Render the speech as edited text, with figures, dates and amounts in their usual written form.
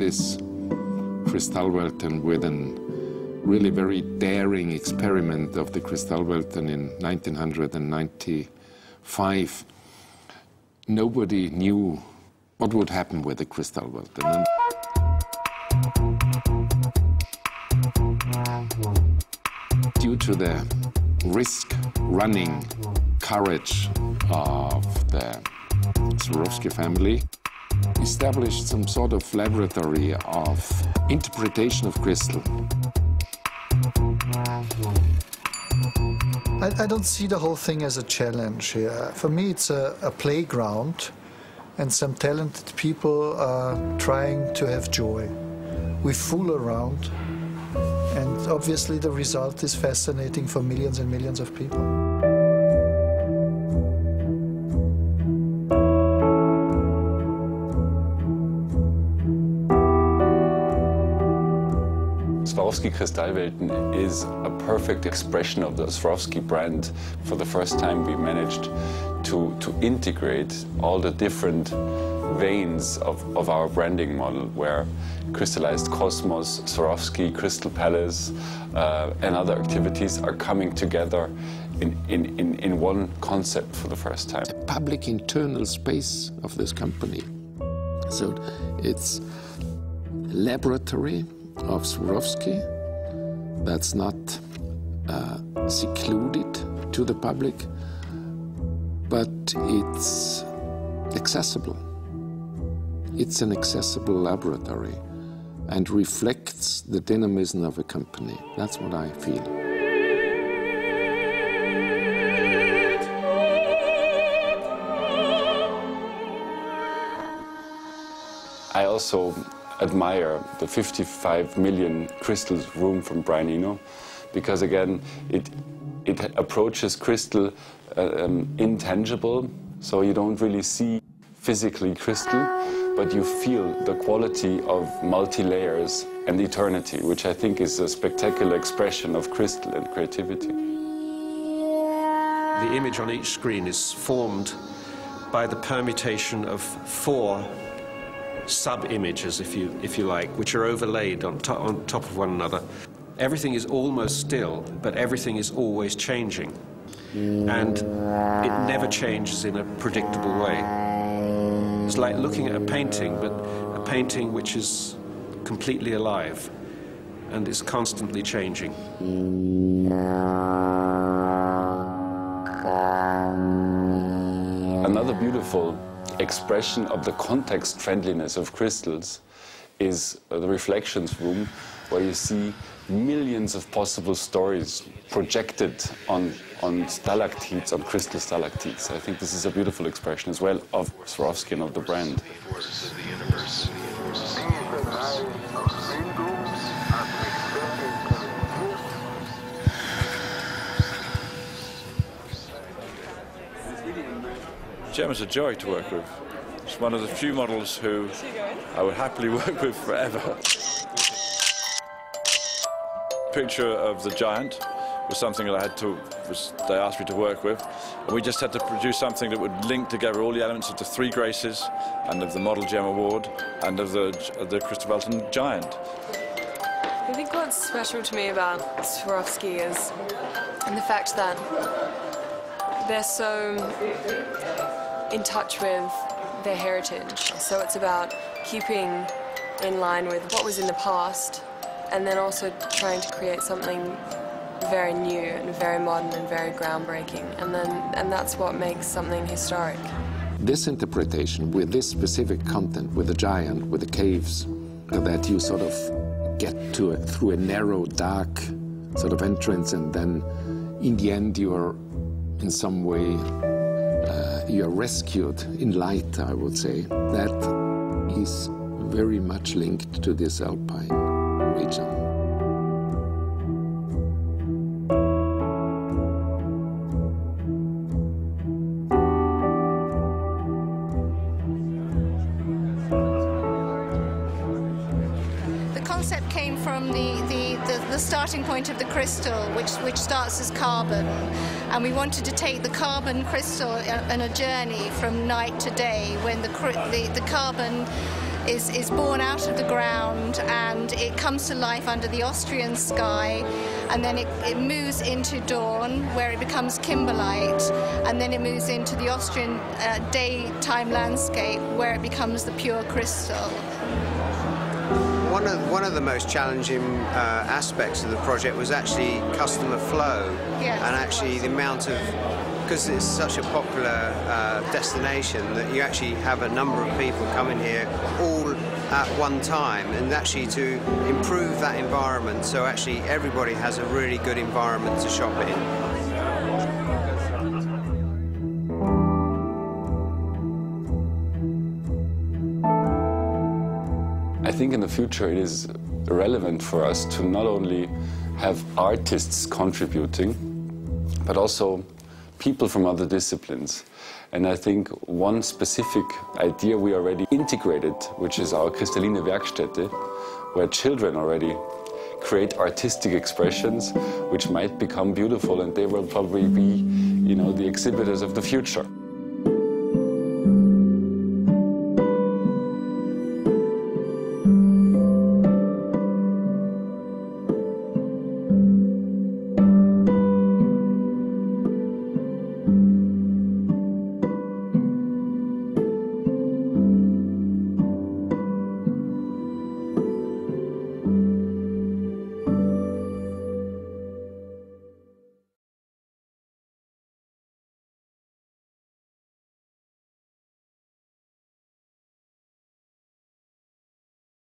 this Kristallwelten with a really very daring experiment of the Kristallwelten in 1995. Nobody knew what would happen with the Kristallwelten. Due to the risk-running courage of the Swarovski family, established some sort of laboratory of interpretation of crystal. I don't see the whole thing as a challenge here. For me, it's a playground, and some talented people are trying to have joy. We fool around, and obviously the result is fascinating for millions and millions of people. Swarovski Kristallwelten is a perfect expression of the Swarovski brand. For the first time, we managed to integrate all the different veins of our branding model, where crystallized cosmos, Swarovski, Crystal Palace, and other activities are coming together in one concept for the first time. The public internal space of this company. So it's a laboratory of Swarovski that's not secluded to the public, but it's accessible. It's an accessible laboratory and reflects the dynamism of a company. That's what I feel. I also admire the 55 million crystals room from Brian Eno, because again, it approaches crystal intangible, so you don't really see physically crystal, but you feel the quality of multi-layers and eternity, which I think is a spectacular expression of crystal and creativity. The image on each screen is formed by the permutation of 4 sub-images, if you like, which are overlaid on top of one another. Everything is almost still, but everything is always changing. And it never changes in a predictable way. It's like looking at a painting, but a painting which is completely alive and is constantly changing. Another beautiful expression of the context friendliness of crystals is the reflections room, where you see millions of possible stories projected on stalactites, on crystal stalactites. I think this is a beautiful expression as well of Swarovski and of the brand. Gemma's a joy to work with. She's one of the few models who I would happily work with forever. Picture of the giant was something that they asked me to work with, and we just had to produce something that would link together all the elements of the 3 graces and of the Model Gem Award and of the Kristallwelten giant. I think what's special to me about Swarovski is the fact that they're so in touch with their heritage. So it's about keeping in line with what was in the past, and then also trying to create something very new and very modern and very groundbreaking. And that's what makes something historic. This interpretation with this specific content, with the giant, with the caves, that you sort of get to through a narrow, dark sort of entrance, and then in the end you are in some way you are rescued in light, I would say. That is very much linked to this alpine region. The concept came from the starting point of the crystal, which starts as carbon, and we wanted to take the carbon crystal on a journey from night to day, when the carbon is born out of the ground, and it comes to life under the Austrian sky, and then it moves into dawn, where it becomes kimberlite, and then it moves into the Austrian daytime landscape, where it becomes the pure crystal. One of the most challenging aspects of the project was actually customer flow, Yes. and actually the amount of, because it's such a popular destination, that you actually have a number of people coming here all at one time, and actually to improve that environment so actually everybody has a really good environment to shop in. I think in the future it is relevant for us to not only have artists contributing, but also people from other disciplines. And I think one specific idea we already integrated, which is our Kristalline Werkstätte, where children already create artistic expressions which might become beautiful, and they will probably be, you know, the exhibitors of the future.